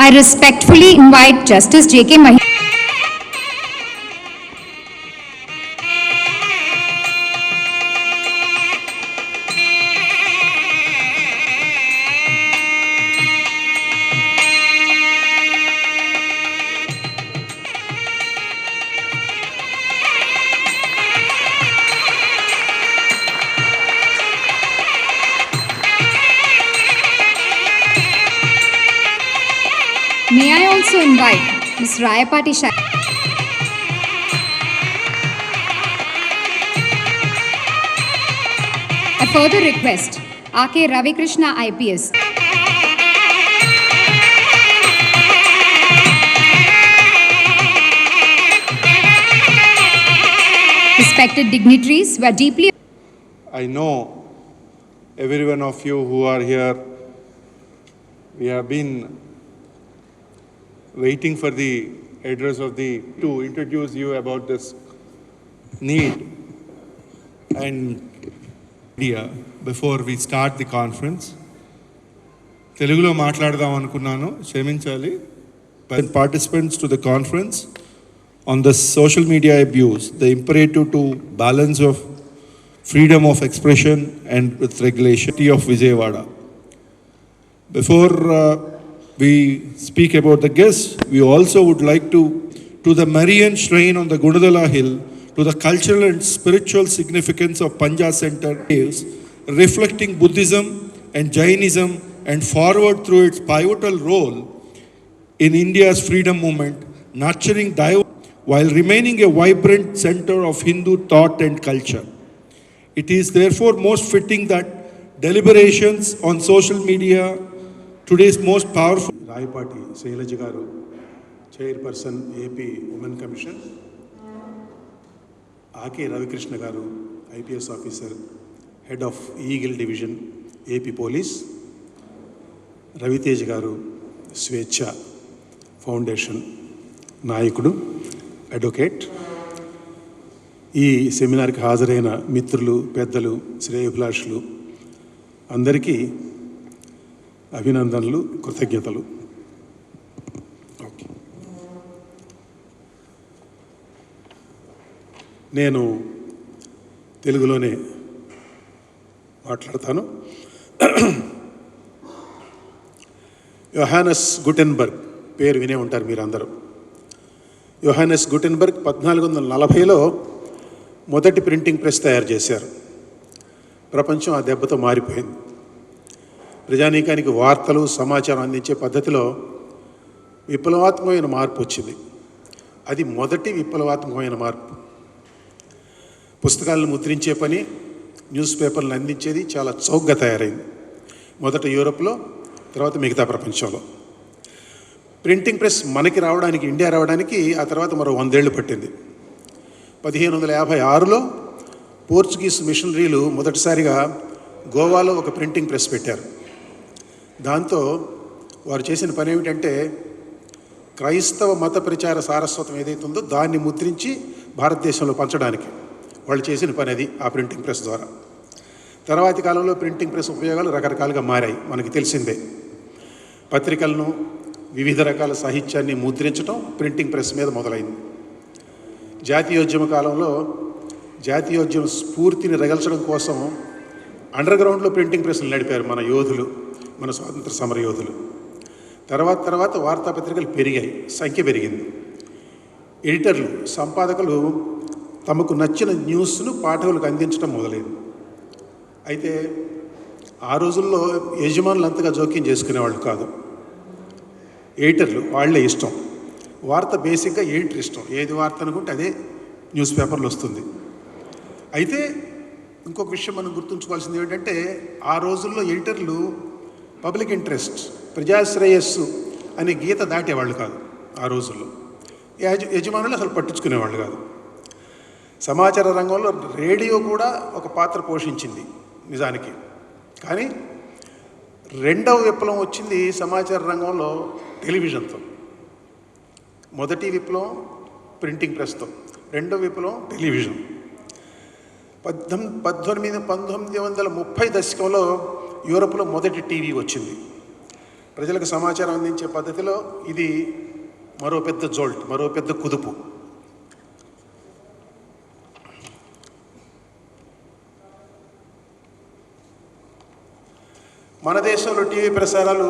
I respectfully invite Justice J.K. Maheshwari. May I also invite Ms. Rayapati Shai. I further request R.K. Ravikrishna IPS. Respected dignitaries were deeply... I know every one of you who are here, we have been waiting for the address of to introduce you about this need and idea before we start the conference. Telugulo మాట్లాడదాం అనుకున్నాను, క్షమించాలి. Participants to the conference on the social media abuse, the imperative to balance of freedom of expression and with regulation of Vijayawada. Before we speak about the guests, we also would like to the Marian shrine on the Gunadala hill, to the cultural and spiritual significance of Panja Center, reflecting Buddhism and Jainism and forward through its pivotal role in India's freedom movement, nurturing diversity while remaining a vibrant center of Hindu thought and culture. It is therefore most fitting that deliberations on social media, today's most powerful... Rayapati Sailaja గారు, chairperson AP women commission, AK Ravikrishna గారు, IPS officer, head of Eagle division, AP police, Ravitej గారు, Swechha foundation నాయకుడు, advocate, ఈ సెమినార్కి హాజరైన మిత్రులు, పెద్దలు, శ్రేయోభిలాషులు అందరికీ అభినందనలు, కృతజ్ఞతలు. ఓకే, నేను తెలుగులోనే మాట్లాడతాను. యోహానస్ గుటెన్బర్గ్ పేరు వినే ఉంటారు మీరు అందరూ. యోహానస్ గుటెన్బర్గ్ 1440లో మొదటి ప్రింటింగ్ ప్రెస్ తయారు చేశారు. ప్రపంచం ఆ దెబ్బతో మారిపోయింది. ప్రజానీకానికి వార్తలు, సమాచారం అందించే పద్ధతిలో విప్లవాత్మకమైన మార్పు వచ్చింది. అది మొదటి విప్లవాత్మకమైన మార్పు. పుస్తకాలను ముద్రించే పని, న్యూస్ పేపర్లను అందించేది చాలా చౌకగా తయారైంది. మొదట యూరోప్లో, తర్వాత మిగతా ప్రపంచంలో. ప్రింటింగ్ ప్రెస్ మనకి రావడానికి, ఇండియా రావడానికి ఆ తర్వాత మరో 100 ఏళ్ళు పట్టింది. 1556లో పోర్చుగీస్ మిషనరీలు మొదటిసారిగా గోవాలో ఒక ప్రింటింగ్ ప్రెస్ పెట్టారు. దాంతో వారు చేసిన పని ఏమిటంటే, క్రైస్తవ మత ప్రచార సారస్వతం ఏదైతుందో దాన్ని ముద్రించి భారతదేశంలో పంచడానికి వాళ్ళు చేసిన పని అది, ఆ ప్రింటింగ్ ప్రెస్ ద్వారా. తర్వాతి కాలంలో ప్రింటింగ్ ప్రెస్ ఉపయోగాలు రకరకాలుగా మారాయి, మనకి తెలిసిందే. పత్రికలను, వివిధ రకాల సాహిత్యాన్ని ముద్రించడం ప్రింటింగ్ ప్రెస్ మీద మొదలైంది. జాతీయోద్యమ కాలంలో జాతీయోద్యమ స్ఫూర్తిని రగల్చడం కోసం అండర్ గ్రౌండ్లో ప్రింటింగ్ ప్రెస్లు నడిపారు మన యోధులు, మన స్వాతంత్ర సమర యోధులు. తర్వాత వార్తాపత్రికలు పెరిగాయి, సంఖ్య పెరిగింది. ఎడిటర్లు, సంపాదకులు తమకు నచ్చిన న్యూస్ను పాఠకులకు అందించడం మొదలైంది. అయితే ఆ రోజుల్లో యజమానులు అంతగా జోక్యం చేసుకునేవాళ్ళు కాదు. ఎడిటర్లు వాళ్ళే ఇష్టం. వార్త బేసిక్గా ఎడిటర్ ఇష్టం, ఏది వార్త అనుకుంటే అదే న్యూస్ పేపర్లో వస్తుంది. అయితే ఇంకొక విషయం మనం గుర్తుంచుకోవాల్సింది ఏంటంటే, ఆ రోజుల్లో ఎడిటర్లు పబ్లిక్ ఇంట్రెస్ట్, ప్రజాశ్రేయస్సు అనే గీత దాటేవాళ్ళు కాదు. ఆ రోజుల్లో యజమానులు అసలు పట్టించుకునేవాళ్ళు కాదు. సమాచార రంగంలో రేడియో కూడా ఒక పాత్ర పోషించింది నిజానికి. కానీ రెండవ విప్లవం వచ్చింది సమాచార రంగంలో టెలివిజన్తో. మొదటి విప్లవం ప్రింటింగ్ ప్రెస్తో, రెండవ విప్లవం టెలివిజన్. 1930 దశకంలో యూరోప్లో మొదటి టీవీ వచ్చింది. ప్రజలకు సమాచారం అందించే పద్ధతిలో ఇది మరో పెద్ద జోల్ట్, మరో పెద్ద కుదుపు. మన దేశంలో టీవీ ప్రసారాలు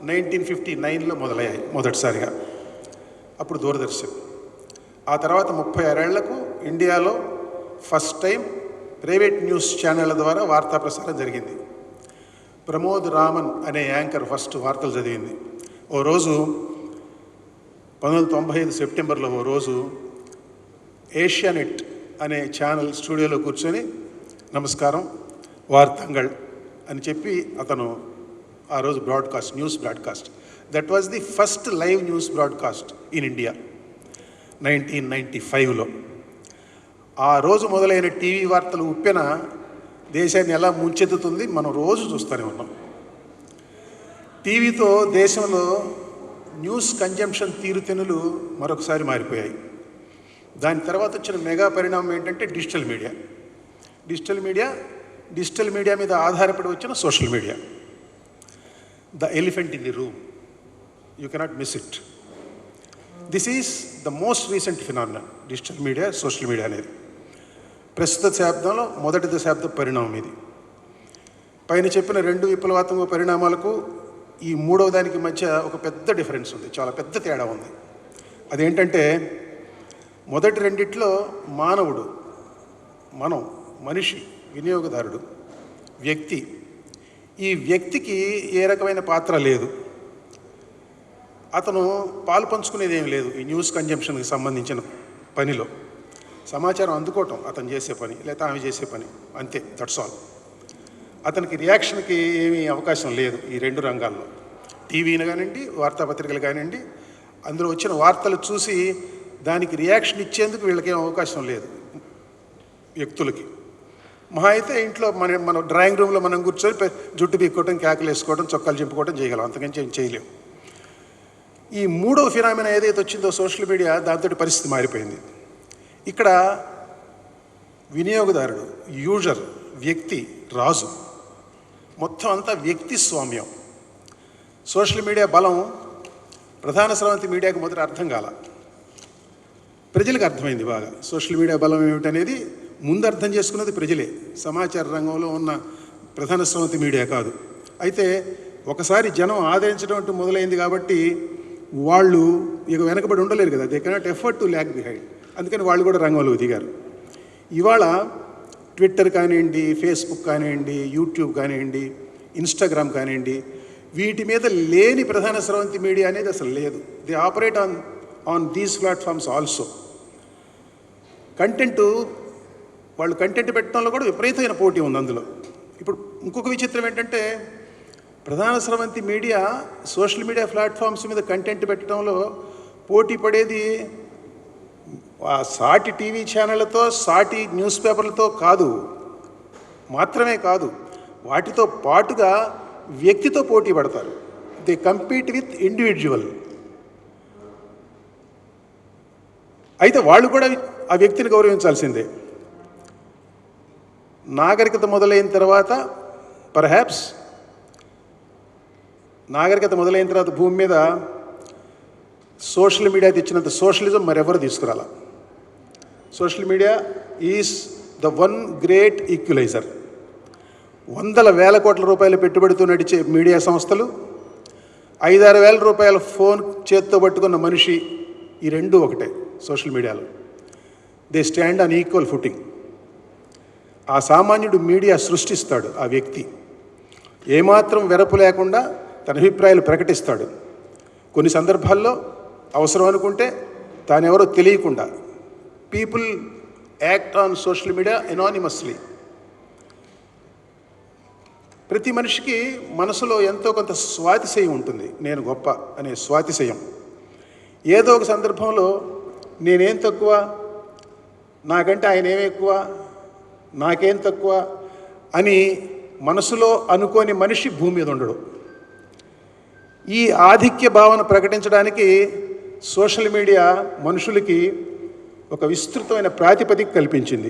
1959లో మొదలయ్యాయి మొదటిసారిగా. అప్పుడు దూరదర్శన్. ఆ తర్వాత 36 ఏళ్లకు ఇండియాలో ఫస్ట్ టైం ప్రైవేట్ న్యూస్ ఛానళ్ళ ద్వారా వార్తా ప్రసారం జరిగింది. ప్రమోద్ రామన్ అనే యాంకర్ ఫస్ట్ వార్తలు చదివింది. ఓ రోజు 1995 సెప్టెంబర్లో ఓ రోజు ఏషియానెట్ అనే ఛానల్ స్టూడియోలో కూర్చొని నమస్కారం వార్తంగళ్ అని చెప్పి అతను ఆ రోజు news broadcast. That was the first live news broadcast in India 1995లో. ఆ రోజు మొదలైన టీవీ వార్తలు ఉప్పెన దేశాన్ని ఎలా ముంచెత్తుతుంది మనం రోజు చూస్తూనే ఉన్నాం. టీవీతో దేశంలో న్యూస్ కన్జంప్షన్ తీరుతెన్నులు మరొకసారి మారిపోయాయి. దాని తర్వాత వచ్చిన మెగా పరిణామం ఏంటంటే డిజిటల్ మీడియా మీద ఆధారపడి వచ్చిన social media. The elephant in the room, you cannot miss it. This is the most recent phenomenon, digital media, social media అనేది. ప్రస్తుత శతాబ్దంలో మొదటి దశాబ్ద పరిణామం ఇది. పైన చెప్పిన రెండు విప్లవాత్మక పరిణామాలకు ఈ మూడవ దానికి మధ్య ఒక పెద్ద డిఫరెన్స్ ఉంది, చాలా పెద్ద తేడా ఉంది. అదేంటంటే మొదటి రెండిట్లో మానవుడు, మనిషి, వినియోగదారుడు, వ్యక్తి, ఈ వ్యక్తికి ఏ రకమైన పాత్ర లేదు. అతను పాలు పంచుకునేది ఏం లేదు ఈ న్యూస్ కన్జంప్షన్కి సంబంధించిన పనిలో. సమాచారం అందుకోవటం అతను చేసే పని, లేదా ఆమె చేసే పని, అంతే, దట్స్ ఆల్. అతనికి రియాక్షన్కి ఏమీ అవకాశం లేదు ఈ రెండు రంగాల్లో. టీవీని కానివ్వండి, వార్తాపత్రికలు కానివ్వండి, అందులో వచ్చిన వార్తలు చూసి దానికి రియాక్షన్ ఇచ్చేందుకు వీళ్ళకేం అవకాశం లేదు వ్యక్తులకి. మహా అయితే ఇంట్లో మన డ్రాయింగ్ రూమ్లో మనం కూర్చొని జుట్టు పీక్కోవడం, కేకలు వేసుకోవడం, చొక్కాలు చింపుకోవడం చేయగలం, అంతకంటే ఏం చేయలేము. ఈ మూడవ ఫినామినా ఏదైతే వచ్చిందో సోషల్ మీడియా, దాంతో పరిస్థితి మారిపోయింది. ఇక్కడ వినియోగదారుడు, యూజర్, వ్యక్తి రాజు, మొత్తం అంతా వ్యక్తి స్వామ్యం. సోషల్ మీడియా బలం ప్రధాన స్రవంతి మీడియాకు మొదట అర్థం కాల, ప్రజలకు అర్థమైంది బాగా. సోషల్ మీడియా బలం ఏమిటనేది ముందు అర్థం చేసుకున్నది ప్రజలే, సమాచార రంగంలో ఉన్న ప్రధాన స్రవంతి మీడియా కాదు. అయితే ఒకసారి జనం ఆదరించడం అంటూ మొదలైంది కాబట్టి వాళ్ళు ఇక వెనకబడి ఉండలేరు కదా, they cannot effort to lag behind. అందుకని వాళ్ళు కూడా రంగంలో దిగారు. ఇవాళ ట్విట్టర్ కానివ్వండి, ఫేస్బుక్ కానివ్వండి, యూట్యూబ్ కానివ్వండి, ఇన్స్టాగ్రామ్ కానివ్వండి, వీటి మీద లేని ప్రధాన స్రవంతి మీడియా అనేది అసలు లేదు. They operate on these platforms also. వాళ్ళు కంటెంట్ పెట్టడంలో కూడా విపరీతమైన పోటీ ఉంది అందులో. ఇప్పుడు ఇంకొక విచిత్రం ఏంటంటే ప్రధాన స్రవంతి మీడియా సోషల్ మీడియా ప్లాట్ఫామ్స్ మీద కంటెంట్ పెట్టడంలో పోటీ పడేది సాటి టీవీ ఛానళ్లతో, సాటి న్యూస్ పేపర్లతో మాత్రమే కాదు, వాటితో పాటుగా వ్యక్తితో పోటీ పడతారు. They compete with individual. అయితే వాళ్ళు కూడా ఆ వ్యక్తిని గౌరవించాల్సిందే. నాగరికత మొదలైన తర్వాత భూమి మీద సోషల్ మీడియా తెచ్చినంత సోషలిజం మరెవరు తీసుకురాల. Social media is the one great equaliser. వందల వేల కోట్ల రూపాయలు పెట్టుబడితో నడిచే మీడియా సంస్థలు, 5-6 వేల రూపాయల ఫోన్ చేత్తో పట్టుకున్న మనిషి, ఈ రెండు ఒకటే సోషల్ మీడియాలో. They stand on equal footing. ఆ సామాన్యుడు మీడియా సృష్టిస్తాడు, ఆ వ్యక్తి ఏమాత్రం వెరపు లేకుండా తన అభిప్రాయాలు ప్రకటిస్తాడు. కొన్ని సందర్భాల్లో అవసరం అనుకుంటే తానెవరో తెలియకుండా people act on social media anonymously. ప్రతి మనిషికి మనసులో ఎంతో కొంత స్వాతిశయం ఉంటుంది, నేను గొప్ప అనే స్వాతిశయం. ఏదో ఒక సందర్భంలో నేనేం తక్కువ, నాకంటే ఆయన ఏమి ఎక్కువ, నాకేం తక్కువ అని మనసులో అనుకోని మనిషి భూమి మీద ఉండడు. ఈ ఆధిక్య భావన ప్రకటించడానికి సోషల్ మీడియా మనుషులకి ఒక విస్తృతమైన ప్రాతిపదిక కల్పించింది.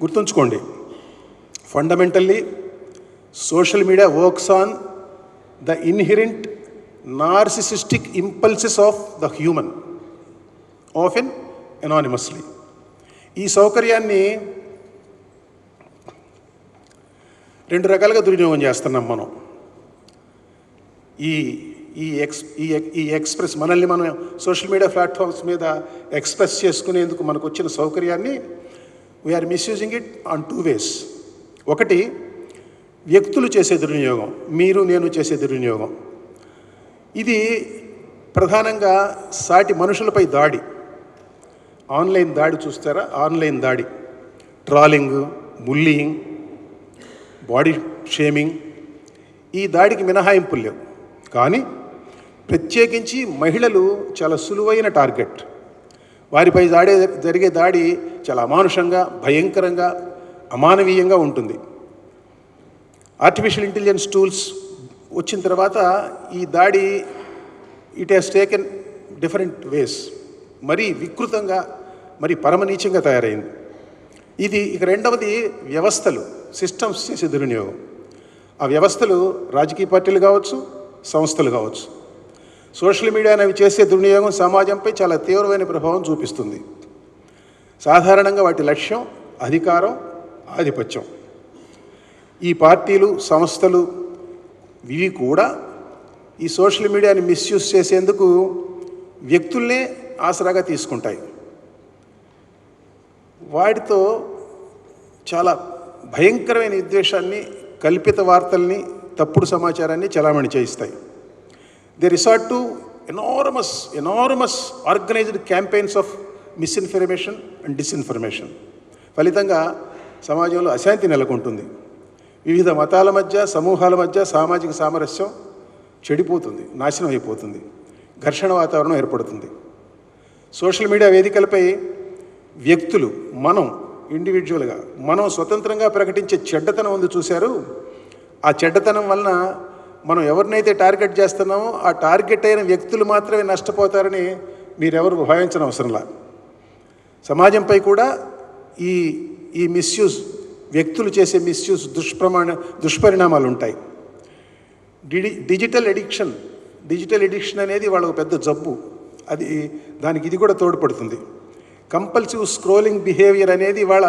గుర్తుంచుకోండి, fundamentally social media works on the inherent narcissistic impulses of the human, often anonymously. ఈ సౌకర్యాన్ని రెండు రకాలుగా దుర్వినియోగం చేస్తున్నాం మనం. ఈ ఎక్స్ప్రెస్ మనల్ని మనం సోషల్ మీడియా ప్లాట్ఫామ్స్ మీద ఎక్స్ప్రెస్ చేసుకునేందుకు మనకు వచ్చిన సౌకర్యాన్ని we are misusing it on 2 ways. ఒకటి, వ్యక్తులు చేసే దుర్వినియోగం, మీరు నేను చేసే దుర్వినియోగం. ఇది ప్రధానంగా సాటి మనుషులపై దాడి, ఆన్లైన్ దాడి చూస్తారా, ఆన్లైన్ దాడి, ట్రాలింగ్, బుల్లియింగ్, బాడీ షేమింగ్. ఈ దాడికి మినహాయింపులు లేవు, కానీ ప్రత్యేకించి మహిళలు చాలా సులువైన టార్గెట్. వారిపై జరిగే దాడి చాలా అమానుషంగా, భయంకరంగా, అమానవీయంగా ఉంటుంది. ఆర్టిఫిషియల్ ఇంటెలిజెన్స్ టూల్స్ వచ్చిన తర్వాత ఈ దాడి it has taken different ways, మరీ వికృతంగా, మరి పరమనీచంగా తయారైంది ఇది. ఇక రెండవది వ్యవస్థలు, సిస్టమ్స్ చేసే దుర్వినియోగం. ఆ వ్యవస్థలు రాజకీయ పార్టీలు కావచ్చు, సంస్థలు కావచ్చు. సోషల్ మీడియా అనేవి చేసే దుర్వినియోగం సమాజంపై చాలా తీవ్రమైన ప్రభావం చూపిస్తుంది. సాధారణంగా వాటి లక్ష్యం అధికారం, ఆధిపత్యం. ఈ పార్టీలు, సంస్థలు ఇవి కూడా ఈ సోషల్ మీడియాని మిస్యూజ్ చేసేందుకు వ్యక్తుల్నే ఆసరాగా తీసుకుంటాయి. వాటితో చాలా భయంకరమైన విద్వేషాన్ని, కల్పిత వార్తల్ని, తప్పుడు సమాచారాన్ని చలామణి చేయిస్తాయి. They resort to enormous organised campaigns of misinformation and disinformation. ఫలితంగా సమాజంలో అశాంతి నెలకొంటుంది. వివిధ మతాల మధ్య, సమూహాల మధ్య సామాజిక సామరస్యం చెడిపోతుంది, నాశనం అయిపోతుంది, ఘర్షణ వాతావరణం ఏర్పడుతుంది. సోషల్ మీడియా వేదికలపై వ్యక్తులు, ఇండివిజువల్గా మనం స్వతంత్రంగా ప్రకటించే చెడ్డతనం ఉంది చూశారు. ఆ చెడ్డతనం వలన మనం ఎవరినైతే టార్గెట్ చేస్తున్నామో ఆ టార్గెట్ అయిన వ్యక్తులు మాత్రమే నష్టపోతారని మీరెవరు భావించని అవసరంలా. సమాజంపై కూడా ఈ మిస్యూజ్, వ్యక్తులు చేసే మిస్యూజ్ దుష్పరిణామాలు ఉంటాయి. డిజిటల్ ఎడిక్షన్ అనేది వాళ్ళకు పెద్ద జబ్బు. దానికి ఇది కూడా తోడ్పడుతుంది. కంపల్సివ్ స్క్రోలింగ్ బిహేవియర్ అనేది ఇవాళ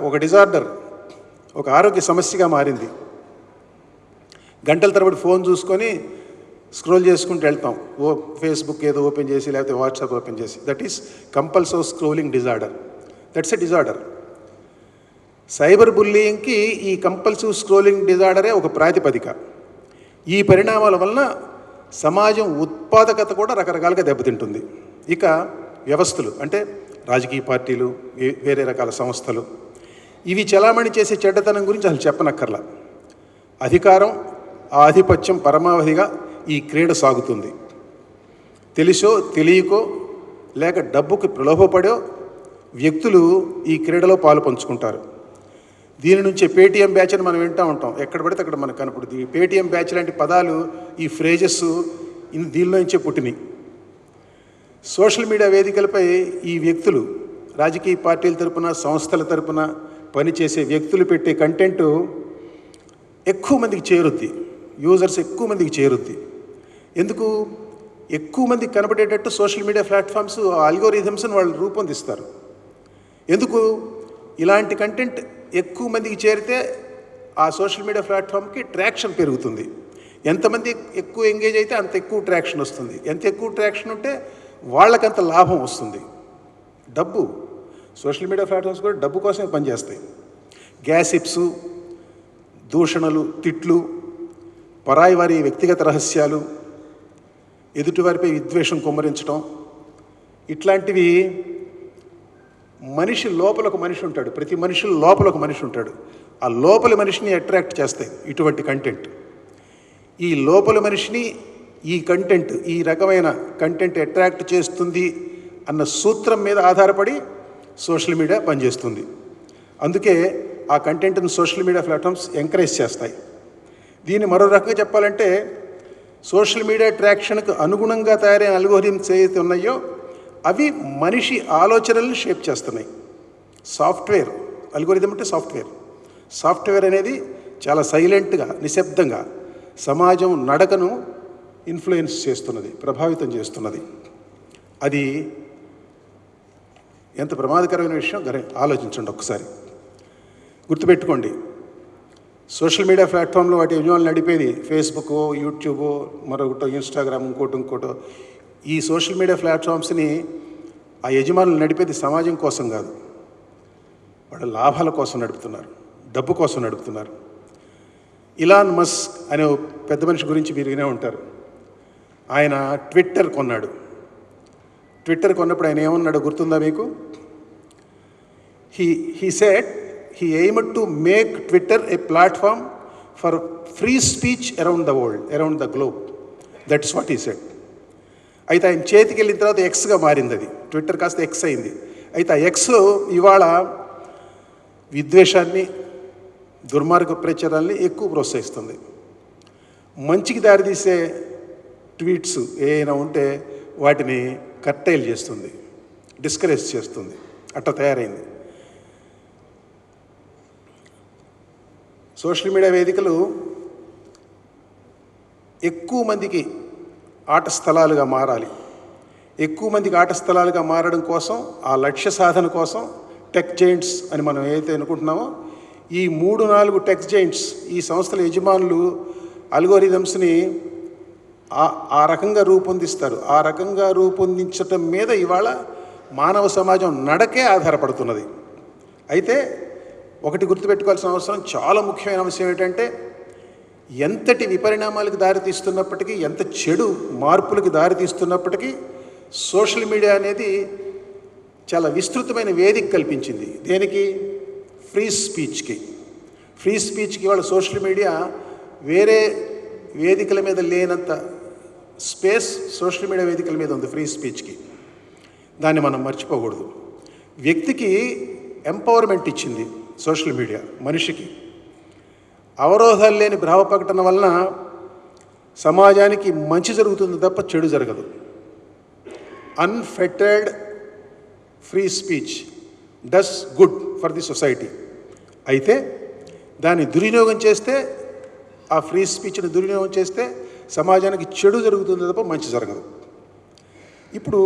ఒక డిజార్డర్, ఒక ఆరోగ్య సమస్యగా మారింది. గంటల తరబడి ఫోన్ చూసుకొని స్క్రోల్ చేసుకుంటూ వెళ్తాం, ఫేస్బుక్ ఏదో ఓపెన్ చేసి, లేకపోతే వాట్సాప్ ఓపెన్ చేసి. That is compulsive scrolling disorder. That's a disorder. Cyber బుల్లింగ్కి ఈ కంపల్సివ్ స్క్రోలింగ్ డిజార్డరే ఒక ప్రాతిపదిక. ఈ పరిణామాల వలన సమాజం ఉత్పాదకత కూడా రకరకాలుగా దెబ్బతింటుంది. ఇక వ్యవస్థలు అంటే రాజకీయ పార్టీలు, వేరే రకాల సంస్థలు, ఇవి చలామణి చేసే చెడ్డతనం గురించి అసలు చెప్పనక్కర్లా. అధికారం, ఆధిపత్యం పరమావధిగా ఈ క్రీడ సాగుతుంది. తెలిసో తెలియకో లేక డబ్బుకి ప్రలోభపడో వ్యక్తులు ఈ క్రీడలో పాలు పంచుకుంటారు. దీని నుంచే పేటీఎం బ్యాచ్ అని మనం వింటూ ఉంటాం, ఎక్కడ పడితే అక్కడ మనకు కనపడుతుంది. ఈ పేటీఎం బ్యాచ్ లాంటి పదాలు, ఈ ఫ్రేజెస్ దీనిలో నుంచే పుట్టినాయి. సోషల్ మీడియా వేదికలపై ఈ వ్యక్తులు, రాజకీయ పార్టీల తరపున, సంస్థల తరపున పనిచేసే వ్యక్తులు పెట్టే కంటెంట్ ఎక్కువ మందికి చేరుద్ది, యూజర్స్ ఎక్కువ మందికి చేరుద్ది. ఎందుకు? ఎక్కువ మందికి కనపడేటట్టు సోషల్ మీడియా ప్లాట్ఫామ్స్ ఆల్గోరిథమ్స్ని వాళ్ళు రూపొందిస్తారు. ఎందుకు? ఇలాంటి కంటెంట్ ఎక్కువ మందికి చేరితే ఆ సోషల్ మీడియా ప్లాట్ఫామ్కి ట్రాక్షన్ పెరుగుతుంది. ఎంతమంది ఎక్కువ ఎంగేజ్ అయితే అంత ఎక్కువ ట్రాక్షన్ వస్తుంది. ఎంత ఎక్కువ ట్రాక్షన్ ఉంటే వాళ్ళకంత లాభం వస్తుంది. డబ్బు, సోషల్ మీడియా ప్లాట్ఫామ్స్ కూడా డబ్బు కోసమే పనిచేస్తాయి. గ్యాసిప్స్, దూషణలు, తిట్లు, పరాయి వారి వ్యక్తిగత రహస్యాలు, ఎదుటివారిపై విద్వేషం కుమ్మరించడం, ఇట్లాంటివి మనిషి లోపల ఒక మనిషి ఉంటాడు, ప్రతి మనిషి లోపల ఒక మనిషి ఉంటాడు. ఆ లోపలి మనిషిని అట్రాక్ట్ చేస్తాయి ఇటువంటి కంటెంట్. ఈ లోపలి మనిషిని ఈ కంటెంట్, ఈ రకమైన కంటెంట్ అట్రాక్ట్ చేస్తుంది అన్న సూత్రం మీద ఆధారపడి సోషల్ మీడియా పనిచేస్తుంది. అందుకే ఆ కంటెంట్ను సోషల్ మీడియా ప్లాట్ఫామ్స్ ఎంకరేజ్ చేస్తాయి. దీన్ని మరో రకంగా చెప్పాలంటే, సోషల్ మీడియా ట్రాక్షన్కు అనుగుణంగా తయారైన అల్గోరిథమ్స్ ఏవైతే ఉన్నాయో అవి మనిషి ఆలోచనలను షేప్ చేస్తున్నాయి. సాఫ్ట్వేర్, అల్గోరిథం అంటే సాఫ్ట్వేర్ అనేది చాలా సైలెంట్గా, నిశ్శబ్దంగా సమాజం నడకను ఇన్ఫ్లుయెన్స్ చేస్తున్నది, ప్రభావితం చేస్తున్నది. అది ఎంత ప్రమాదకరమైన విషయం ఆలోచించండి ఒక్కసారి. గుర్తుపెట్టుకోండి, సోషల్ మీడియా ప్లాట్ఫామ్లో వాటి యజమానులు నడిపేది ఫేస్బుక్, యూట్యూబ్, మరొకటో ఇన్స్టాగ్రామ్, ఇంకోటో. ఈ సోషల్ మీడియా ప్లాట్ఫామ్స్ని ఆ యజమానులు నడిపేది సమాజం కోసం కాదు, వాళ్ళ లాభాల కోసం నడుపుతున్నారు, డబ్బు కోసం నడుపుతున్నారు. ఇలాన్ మస్క్ అనే పెద్ద మనిషి గురించి మీరు వినే ఉంటారు. ఆయన ట్విట్టర్ కొన్నాడు. ట్విట్టర్ కొన్నప్పుడు ఆయన ఏమన్నాడో గుర్తుందా మీకు? He said he aimed to make Twitter a platform for free speech around the world, around the globe. That's what he said. అయితే ఆయన చేతికి వెళ్ళిన తర్వాత ఎక్స్గా మారింది. అది ట్విట్టర్ కాస్త ఎక్స్ అయింది. అయితే ఆ ఎక్స్ ఇవాళ విద్వేషాన్ని, దుర్మార్గ ప్రచారాన్ని ఎక్కువ ప్రోత్సహిస్తుంది. మంచికి దారితీసే ట్వీట్స్ ఏమైనా ఉంటే వాటిని కర్టైల్ చేస్తుంది, డిస్కరేజ్ చేస్తుంది. అట్లా తయారైంది. సోషల్ మీడియా వేదికలు ఎక్కువ మందికి ఆట స్థలాలుగా మారాలి. ఎక్కువ మందికి ఆట స్థలాలుగా మారడం కోసం, ఆ లక్ష్య సాధన కోసం టెక్ జైంట్స్ అని మనం ఏదైతే అనుకుంటున్నామో, ఈ 3-4 టెక్ జైంట్స్, ఈ సంస్థల యజమానులు అల్గోరిథమ్స్ని ఆ రకంగా రూపొందిస్తారు. ఆ రకంగా రూపొందించటం మీద ఇవాళ మానవ సమాజం నడకే ఆధారపడుతున్నది. అయితే ఒకటి గుర్తుపెట్టుకోవాల్సిన అవసరం, చాలా ముఖ్యమైన అంశం ఏంటంటే, ఎంతటి విపరిణామాలకు దారితీస్తున్నప్పటికీ, ఎంత చెడు మార్పులకు దారితీస్తున్నప్పటికీ సోషల్ మీడియా అనేది చాలా విస్తృతమైన వేదిక కల్పించింది. దేనికి? ఫ్రీ స్పీచ్కి వాళ్ళ సోషల్ మీడియా వేరే వేదికల మీద లేనంత స్పేస్ సోషల్ మీడియా వేదికల మీద ఉంది ఫ్రీ స్పీచ్కి. దాన్ని మనం మర్చిపోకూడదు. వ్యక్తికి ఎంపవర్మెంట్ ఇచ్చింది సోషల్ మీడియా. మనిషికి అవరోధాలు లేని భావ ప్రకటన వలన సమాజానికి మంచి జరుగుతుంది తప్ప చెడు జరగదు. Unfettered free speech does good for the society. అయితే దాన్ని దుర్వినియోగం చేస్తే, ఆ ఫ్రీ స్పీచ్ని దుర్వినియోగం చేస్తే సమాజానికి చెడు జరుగుతుంది తప్ప మంచి జరగదు. ఇప్పుడు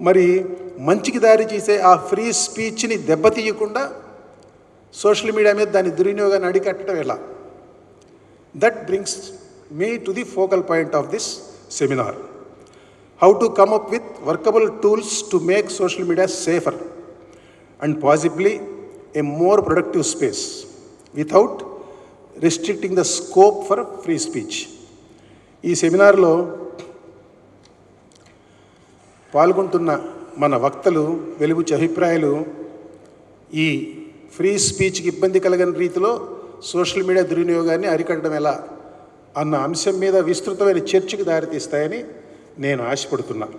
మరి మంచికి దారి చేసే ఆ ఫ్రీ స్పీచ్ని దెబ్బతీయకుండా సోషల్ మీడియా మీద దాని దుర్వినియోగాన్ని అడికట్టడం ఎలా? That brings me to the focal point of this seminar. How to come up with workable tools to make social media safer and possibly A more productive space without restricting the scope for free speech. ఈ సెమినార్లో పాల్గొంటున్న మన వక్తలు వెలుగుచ్చే అభిప్రాయాలు ఈ free స్పీచ్కి ఇబ్బంది కలగని రీతిలో social media దుర్వినియోగాన్ని అరికట్టడం ఎలా అన్న అంశం మీద విస్తృతమైన చర్చకు దారితీస్తాయని నేను ఆశపడుతున్నాను.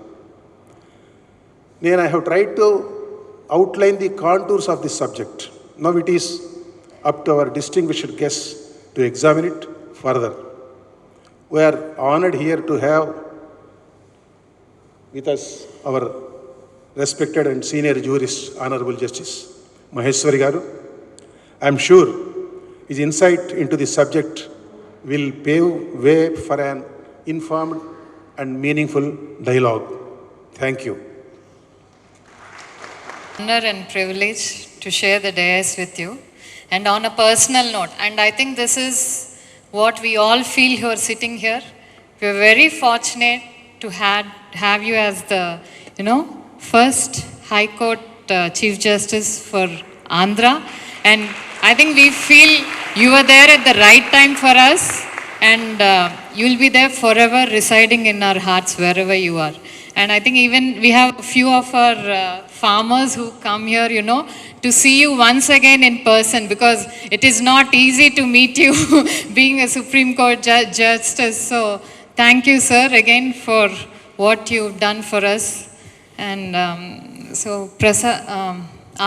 I have tried to outline the contours of this subject. Now it is up to our distinguished guests to examine it further. We are honored here to have with us our respected and senior jurist, Honorable Justice Maheshwari Garu. I am sure his insight into the subject will pave way for an informed and meaningful dialogue. Thank you. Honor and privilege to share the dais with you. And on a personal note, and I think this is what we all feel who are sitting here. We are very fortunate to have you as the, first High Court Chief Justice for Andhra. And I think we feel you are there at the right time for us, and you'll be there forever, residing in our hearts wherever you are. And I think even we have a few of our farmers who come here, to see you once again in person, because it is not easy to meet you being a Supreme Court Justice. So thank you, sir, again for what you've done for us. And so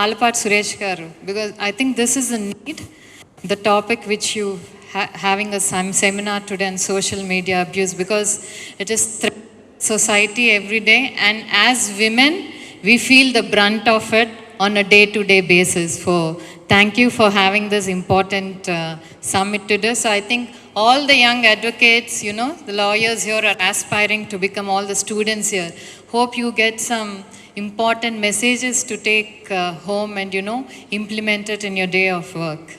Alapat Suresh garu, because I think this is a need, the topic which you having a seminar today on social media abuse, because it is society every day, and as women we feel the brunt of it on a day-to-day basis. Thank you for having this important summit today. So I think all the young advocates, the lawyers here are aspiring to become all the students here. Hope you get some important messages to take home and, implement it in your day of work.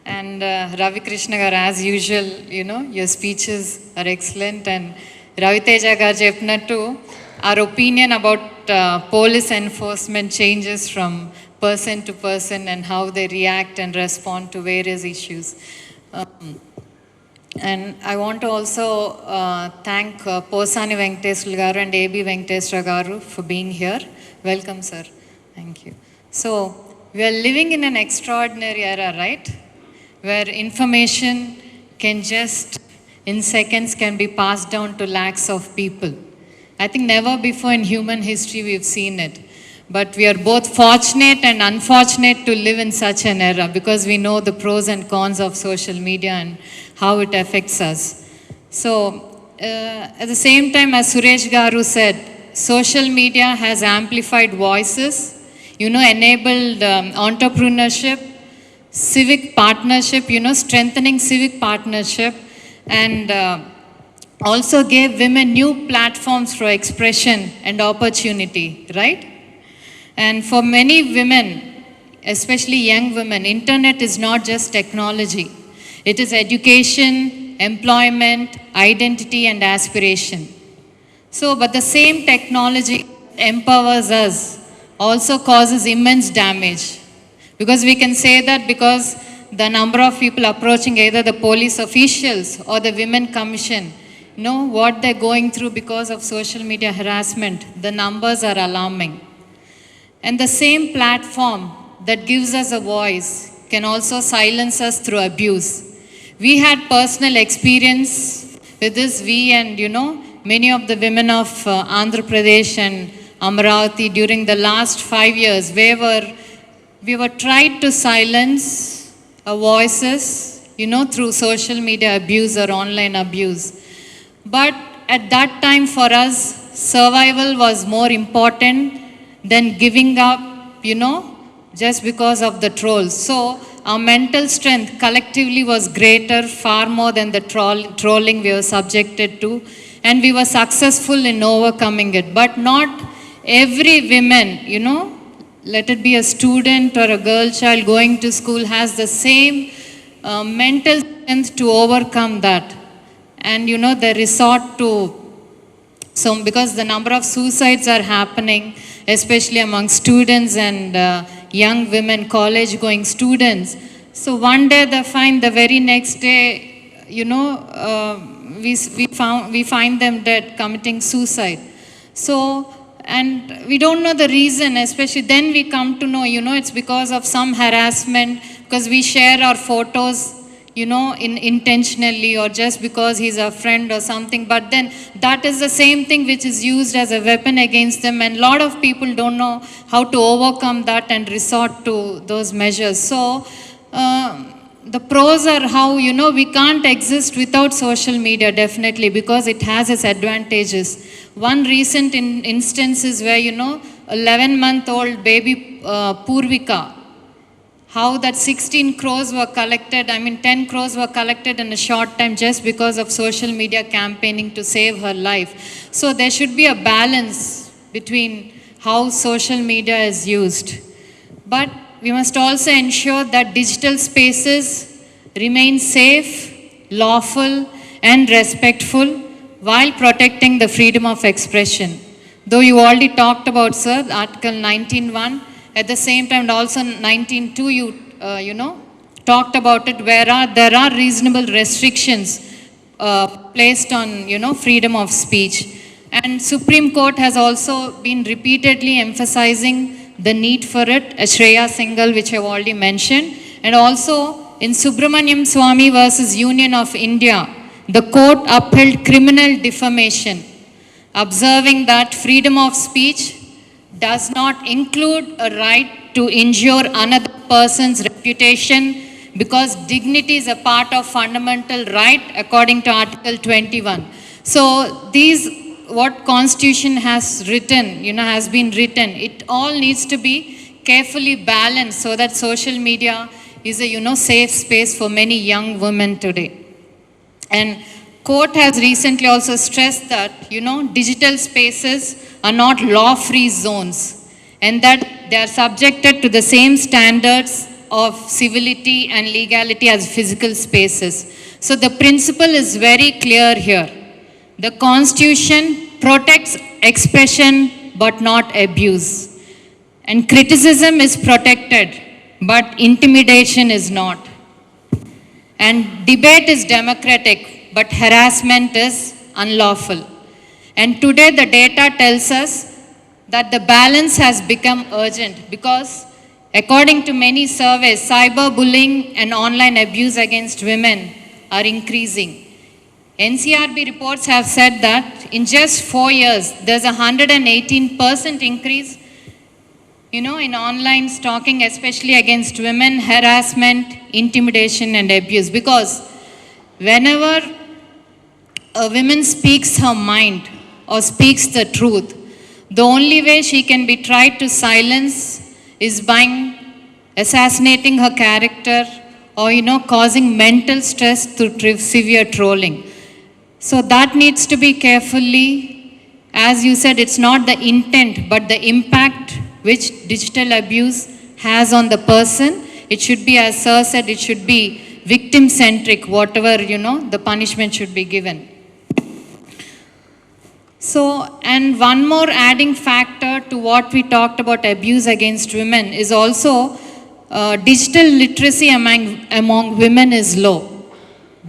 And Ravi Krishna gar, as usual, your speeches are excellent. And Ravi Teja gar cheppinattu, our opinion about police enforcement changes from person to person and how they react and respond to various issues. And I want to also thank Posani Venkateswara garu and A.B. Venkateswara garu for being here. Welcome, sir. Thank you. So, we are living in an extraordinary era, right? Where information can just, in seconds, can be passed down to lakhs of people. I think never before in human history we've seen it. But we are both fortunate and unfortunate to live in such an era because we know the pros and cons of social media and how it affects us. So, at the same time, as Suresh Garu said, social media has amplified voices, enabled entrepreneurship, civic partnership, strengthening civic partnership, and also gave women new platforms for expression and opportunity, right? And for many women, especially young women, internet is not just technology. It is education, employment, identity, and aspiration. So, but the same technology empowers us also causes immense damage. Because we can say that because the number of people approaching either the police officials or the Women Commission, what they're going through because of social media harassment, the numbers are alarming. And the same platform that gives us a voice can also silence us through abuse. We had personal experience with this, we and many of the women of Andhra Pradesh and Amaravati during the last 5 years, we were tried to silence our voices, through social media abuse or online abuse. But at that time for us, survival was more important than giving up, just because of the trolls. So our mental strength collectively was greater, far more than the trolling we were subjected to. And we were successful in overcoming it. But not every woman, let it be a student or a girl child going to school, has the same mental strength to overcome that. And they resort to, so because the number of suicides are happening, especially among students and young women, college going students. So one day they find, the very next day, we find them dead, committing suicide. So, and we don't know the reason, especially then we come to know, it's because of some harassment, because we share our photos, intentionally, or just because he's a friend or something. But then that is the same thing which is used as a weapon against them. And a lot of people don't know how to overcome that and resort to those measures. So, the pros are how, we can't exist without social media, definitely, because it has its advantages. One recent instance is where, 11-month-old baby Purvika, how that 16 crores were collected, 10 crores were collected in a short time just because of social media campaigning to save her life. So there should be a balance between how social media is used. But we must also ensure that digital spaces remain safe, lawful, and respectful while protecting the freedom of expression. Though you already talked about, sir, Article 19.1, at the same time, and also 19.2, you talked about it, where there are reasonable restrictions placed on, freedom of speech. And Supreme Court has also been repeatedly emphasizing the need for it, Shreya Singhal, which I've already mentioned. And also in Subramaniam Swamy versus Union of India, the court upheld criminal defamation, observing that freedom of speech does not include a right to injure another person's reputation because dignity is a part of fundamental right according to Article 21. So these what Constitution has written, has been written, it all needs to be carefully balanced so that social media is a, safe space for many young women today. And court has recently also stressed that, digital spaces are not law-free zones and that they are subjected to the same standards of civility and legality as physical spaces. So the principle is very clear here. The Constitution protects expression but not abuse. And criticism is protected, but intimidation is not. And debate is democratic, but harassment is unlawful. And today the data tells us that the balance has become urgent because according to many surveys, cyberbullying and online abuse against women are increasing. NCRB reports have said that in just 4 years, there's a 118% increase, in online stalking, especially against women, harassment, intimidation, and abuse. Because whenever a woman speaks her mind or speaks the truth, the only way she can be tried to silence is by assassinating her character or, causing mental stress through severe trolling. So that needs to be carefully, as you said, it's not the intent, but the impact which digital abuse has on the person. It should be, as Sir said, it should be victim-centric, whatever, the punishment should be given. So, and one more adding factor to what we talked about abuse against women is also digital literacy among women is low.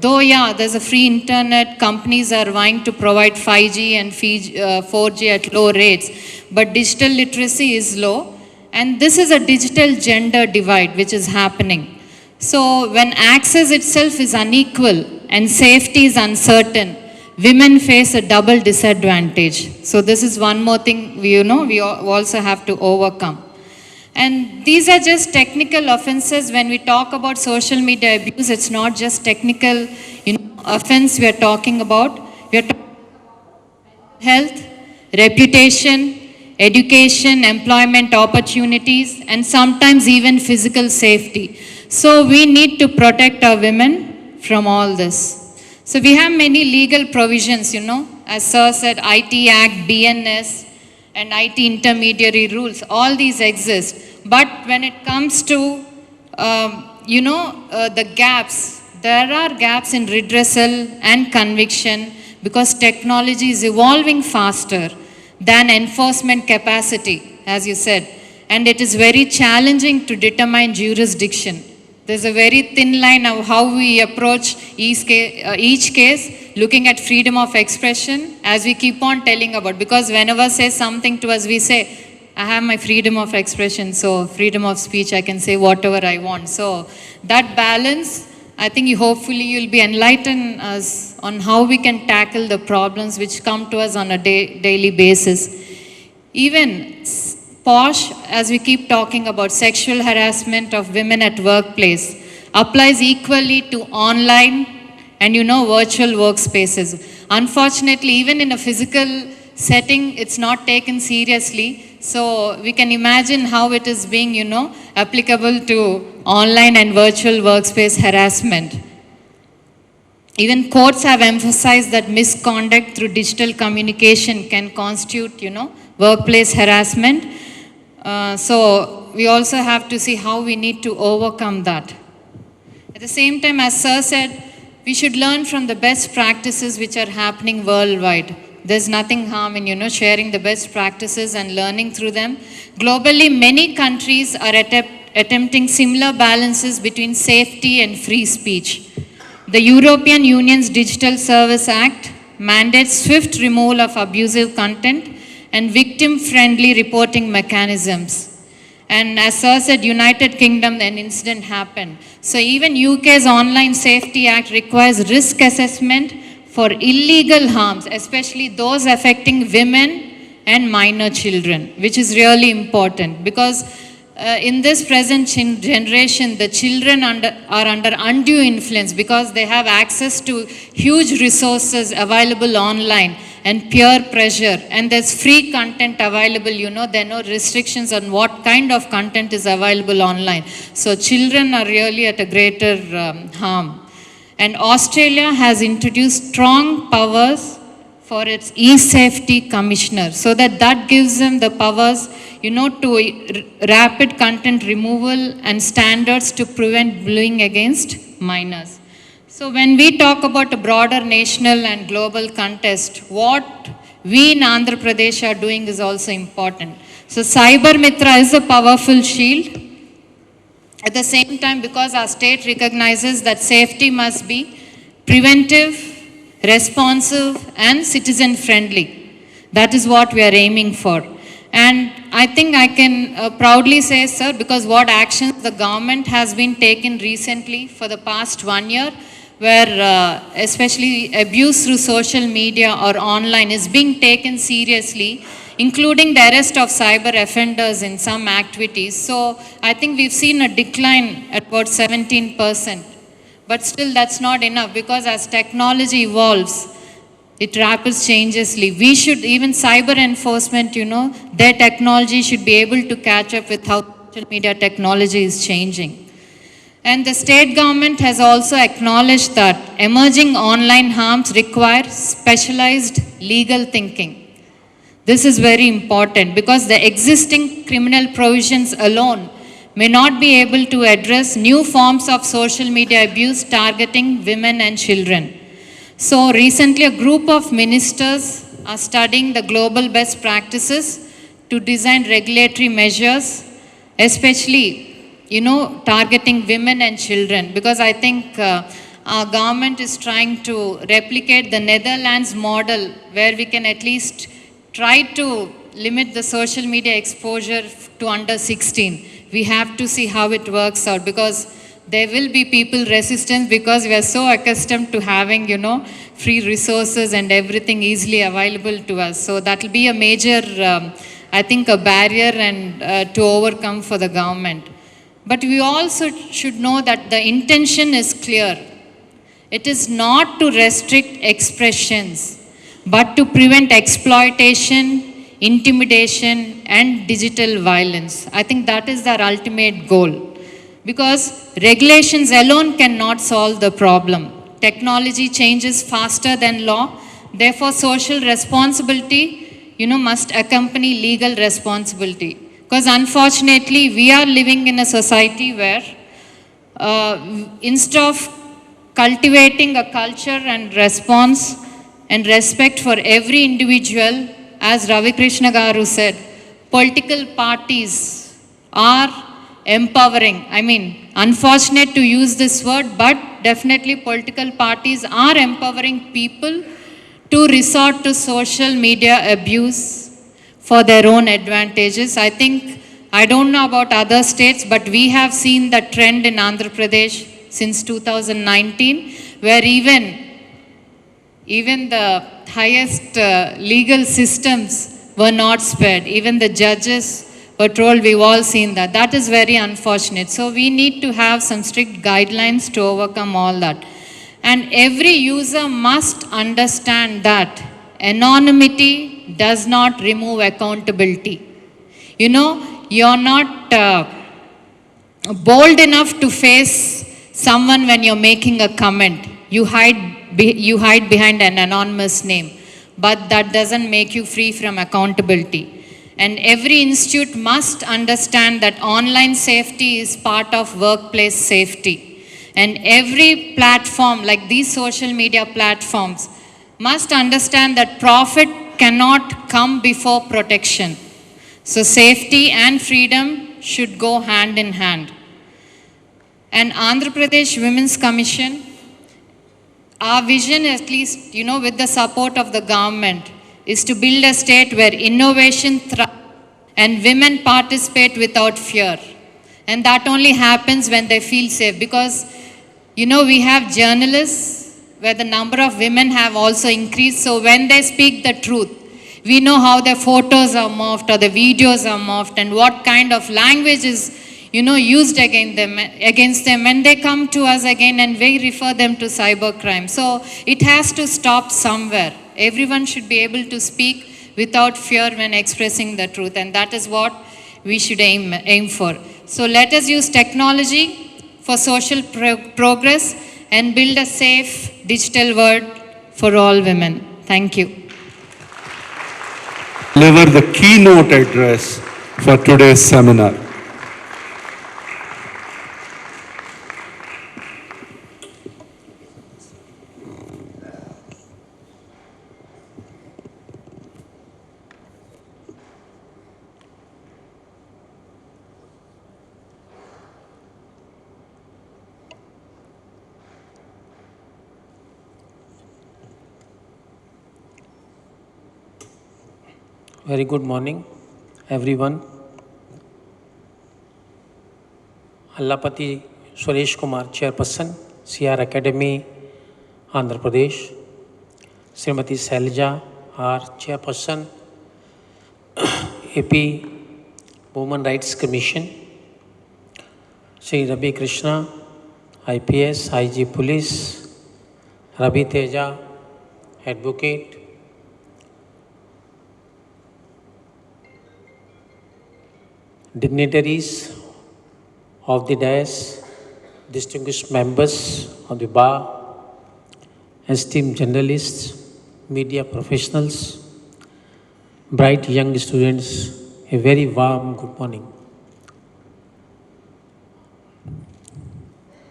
Though, there's a free internet, companies are vying to provide 5G and 4G at low rates, but digital literacy is low. And this is a digital gender divide which is happening. So, when access itself is unequal and safety is uncertain, women face a double disadvantage. So, this is one more thing we also have to overcome. And these are just technical offenses. When we talk about social media abuse, it's not just technical offense we are talking about. We are talking about health, reputation, education, employment opportunities, and sometimes even physical safety. So we need to protect our women from all this. So we have many legal provisions, as Sir said, IT Act, BNS, and IT intermediary rules, all these exist. But when it comes to, the gaps, there are gaps in redressal and conviction because technology is evolving faster than enforcement capacity, as you said. And it is very challenging to determine jurisdiction. There's a very thin line of how we approach each case, looking at freedom of expression, as we keep on telling about. Because whenever say something to us, we say, I have my freedom of expression, so freedom of speech, I can say whatever I want. So that balance, I think hopefully you'll be enlighten us on how we can tackle the problems which come to us on a daily basis. Even POSH, as we keep talking about sexual harassment of women at workplace, applies equally to online and virtual workspaces. Unfortunately, even in a physical setting, it's not taken seriously. So we can imagine how it is being, applicable to online and virtual workspace harassment. Even courts have emphasized that misconduct through digital communication can constitute, workplace harassment. So we also have to see how we need to overcome that. At the same time, as Sir said, we should learn from the best practices which are happening worldwide. There's nothing harm in, sharing the best practices and learning through them. Globally, many countries are attempting similar balances between safety and free speech. The European Union's Digital Service Act mandates swift removal of abusive content and victim-friendly reporting mechanisms. And as Sir said, United Kingdom, an incident happened. So even UK's Online Safety Act requires risk assessment for illegal harms, especially those affecting women and minor children, which is really important because in this present generation, the children are under undue influence because they have access to huge resources available online and peer pressure, and there's free content available. There are no restrictions on what kind of content is available online. So children are really at a greater harm. And Australia has introduced strong powers for its e-safety commissioner, so that gives them the powers, to rapid content removal and standards to prevent bullying against minors. So when we talk about a broader national and global contest, what we in Andhra Pradesh are doing is also important. So Cyber Mitra is a powerful shield. At the same time, because our state recognizes that safety must be preventive, responsive, and citizen friendly. That is what we are aiming for. And I think I can proudly say, sir, because what actions the government has been taken recently for the past 1 year, where especially abuse through social media or online is being taken seriously, including the arrest of cyber offenders in some activities. So I think we've seen a decline at about 17%. But still that's not enough, because as technology evolves, it rapidly changesly. We should, even cyber enforcement, their technology should be able to catch up with how social media technology is changing. And the state government has also acknowledged that emerging online harms require specialized legal thinking. This is very important because the existing criminal provisions alone may not be able to address new forms of social media abuse targeting women and children. So recently a group of ministers are studying the global best practices to design regulatory measures, especially targeting women and children, because I think our government is trying to replicate the Netherlands model, where we can at least try to limit the social media exposure to under 16. We have to see how it works out, because there will be people resistant, because we are so accustomed to having, free resources and everything easily available to us. So that will be a major, I think, a barrier and to overcome for the government. But we also should know that the intention is clear. It is not to restrict expressions, but to prevent exploitation, intimidation, and digital violence. I think that is their ultimate goal. Because regulations alone cannot solve the problem. Technology changes faster than law. Therefore, social responsibility, must accompany legal responsibility. Because unfortunately, we are living in a society where instead of cultivating a culture and response and respect for every individual, as Ravi Krishna Garu said, political parties are empowering. I mean, unfortunate to use this word, but definitely political parties are empowering people to resort to social media abuse for their own advantages. I don't know about other states, but we have seen the trend in Andhra Pradesh since 2019, where even the highest legal systems were not spared. Even the judges were told. We've all seen that. That is very unfortunate. So we need to have some strict guidelines to overcome all that. And every user must understand that anonymity does not remove accountability. You're not bold enough to face someone when you're making a comment. You hide behind an anonymous name, but that doesn't make you free from accountability. And every institute must understand that online safety is part of workplace safety. And every platform, like these social media platforms, must understand that profit cannot come before protection. So safety and freedom should go hand in hand. And Andhra Pradesh Women's Commission, our vision, at least, with the support of the government, is to build a state where innovation thrives and women participate without fear. And that only happens when they feel safe, because, we have journalists where the number of women have also increased. So when they speak the truth, We know how their photos are morphed or the videos are morphed and what kind of language is, used against them when they come to us again and we refer them to cybercrime. So it has to stop somewhere. Everyone should be able to speak without fear when expressing the truth, and that is what we should aim for. So let us use technology for social progress and build a safe digital world for all women. Thank you. Deliver the keynote address for today's seminar. Very good morning, everyone. Allapati Suresh Kumar, Chairperson, CR Academy, Andhra Pradesh. Srimati Selja, our Chairperson, AP Women Rights Commission. Sri Ravi Krishna, IPS, IG Police. Ravi Teja, Advocate. Dignitaries of the dais, distinguished members of the bar, esteemed journalists, media professionals, bright young students, a very warm good morning.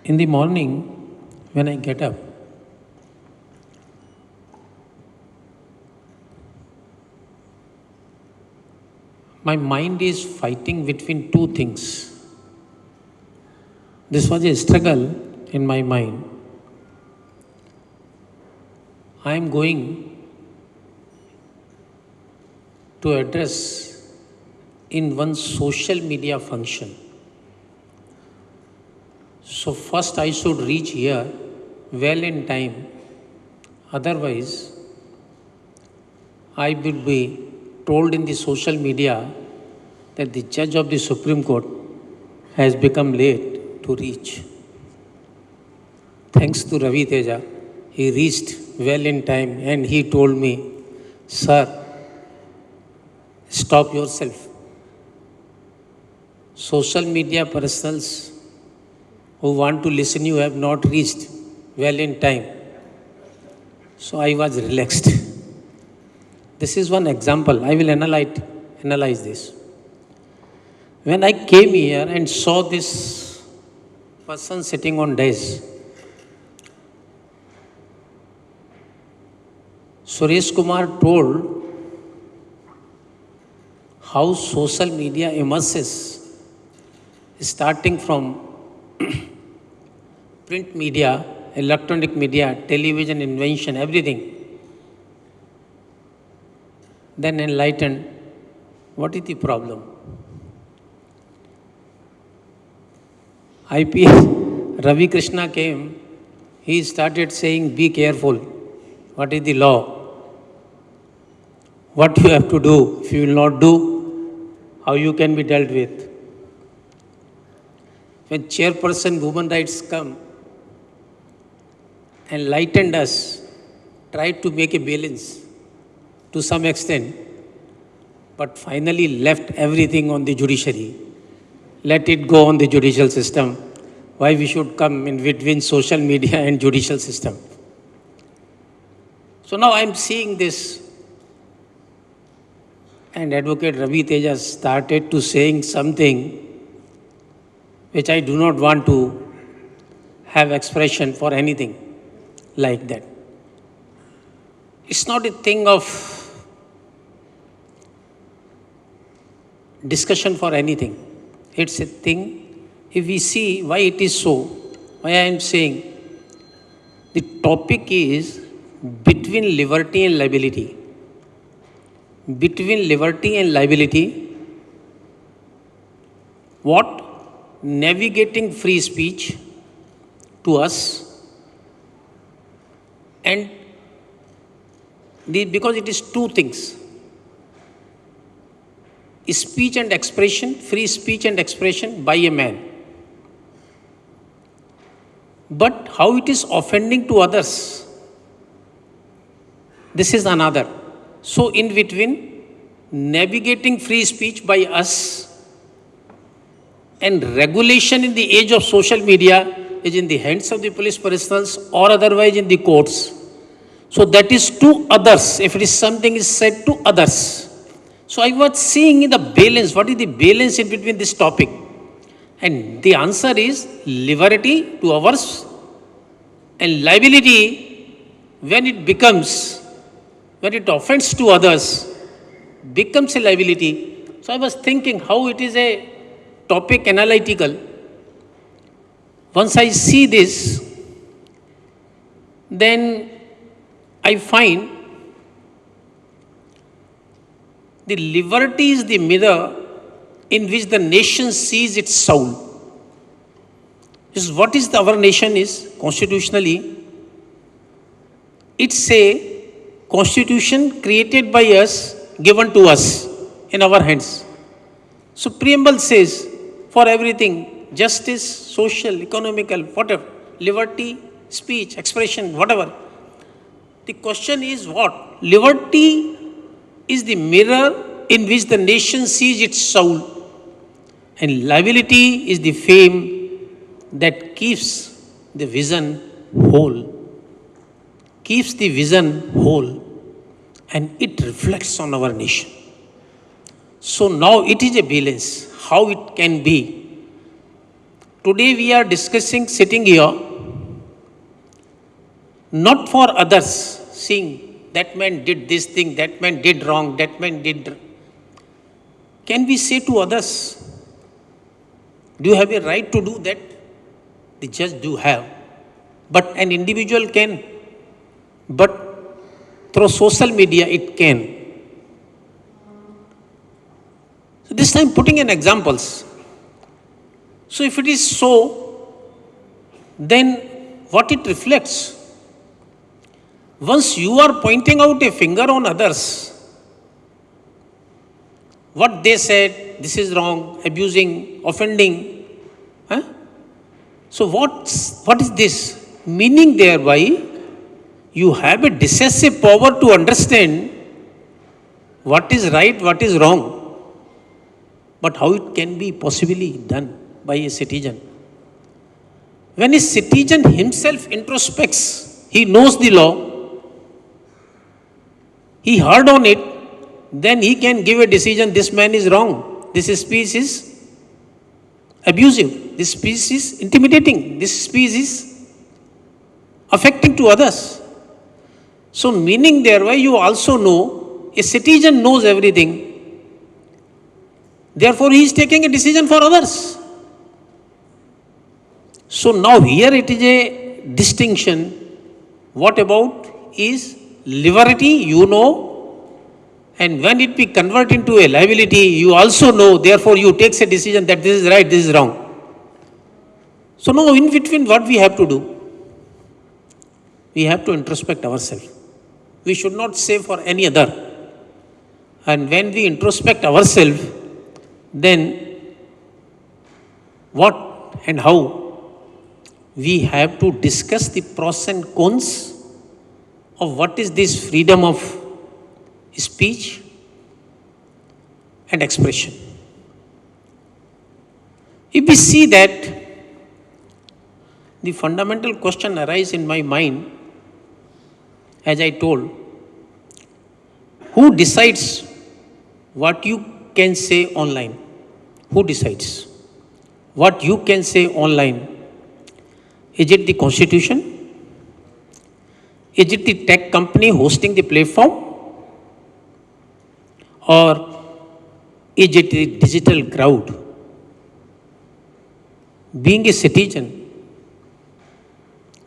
In the morning, when I get up, my mind is fighting between two things. This was a struggle in my mind. I am going to address in one social media function. So first I should reach here well in time. Otherwise, I will be told in the social media that the judge of the Supreme Court has become late to reach. Thanks to Ravi Teja, he reached well in time and he told me, "Sir, stop yourself. Social media personals who want to listen you have not reached well in time." So I was relaxed. This is one example. I will analyze this. When I came here and saw this person sitting on dais, Suresh Kumar told how social media emerges, starting from print media, electronic media, television invention, everything. Then enlightened, what is the problem? IPS, Ravi Krishna came, he started saying, be careful. What is the law? What you have to do? If you will not do, how you can be dealt with? When chairperson women rights come, enlightened us, tried to make a balance to some extent, but finally left everything on the judiciary. Let it go on the judicial system. Why we should come in between social media and judicial system? So now I am seeing this, and Advocate Ravi Teja started to saying something which I do not want to have expression for anything like that. It's not a thing of discussion for anything. It's a thing, if we see why it is so, why I am saying, the topic is between liberty and liability. Between liberty and liability, what navigating free speech to us, and because it is two things. speech and expression, free speech and expression by a man. But how it is offending to others, this is another. So, in between, navigating free speech by us and regulation in the age of social media is in the hands of the police personnels or otherwise in the courts. So, that is to others, if it is something is said to others. So, I was seeing the balance, what is the balance in between this topic? And the answer is liberty to ours and liability when it offends to others, becomes a liability. So I was thinking how it is a topic analytical. Once I see this, then I find the liberty is the mirror in which the nation sees its soul. Is what is our nation is constitutionally? It's a constitution created by us, given to us in our hands. So preamble says for everything, justice, social, economical, whatever, liberty, speech, expression, whatever. The question is what? Liberty is the mirror in which the nation sees its soul. And liability is the fame that keeps the vision whole. Keeps the vision whole. And it reflects on our nation. So now it is a balance. How it can be. Today we are discussing, sitting here, not for others, seeing that man did this thing, that man did wrong, that man did. Can we say to others, do you have a right to do that? The judge do have. But an individual can. But through social media it can. So this time putting in examples. So if it is so, then what it reflects? Once you are pointing out a finger on others, what they said, this is wrong, abusing, offending. Huh? So what is this? Meaning thereby, you have a decisive power to understand what is right, what is wrong. But how it can be possibly done by a citizen? When a citizen himself introspects, he knows the law, he heard on it, then he can give a decision, this man is wrong, this speech is abusive, this speech is intimidating, this speech is affecting to others. So meaning thereby you also know, a citizen knows everything, therefore he is taking a decision for others. So now here it is a distinction. What about is liberty, you know, and when it be converted into a liability, you also know, therefore you take a decision that this is right, this is wrong. So now in between what we have to do? We have to introspect ourselves. We should not say for any other. And when we introspect ourselves, then what and how? We have to discuss the pros and cons of what is this freedom of speech and expression. If we see that, the fundamental question arises in my mind, as I told, who decides what you can say online? Who decides what you can say online? Is it the constitution? Is it the tech company hosting the platform? Or is it the digital crowd? Being a citizen,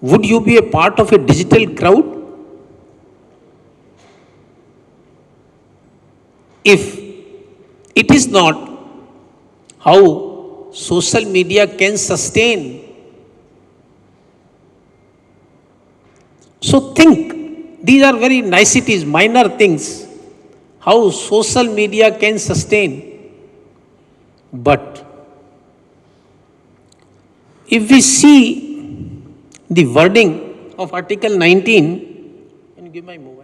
would you be a part of a digital crowd? If it is not, how social media can sustain? So think, these are very niceties, minor things, how social media can sustain. But if we see the wording of Article 19, can you give my mobile?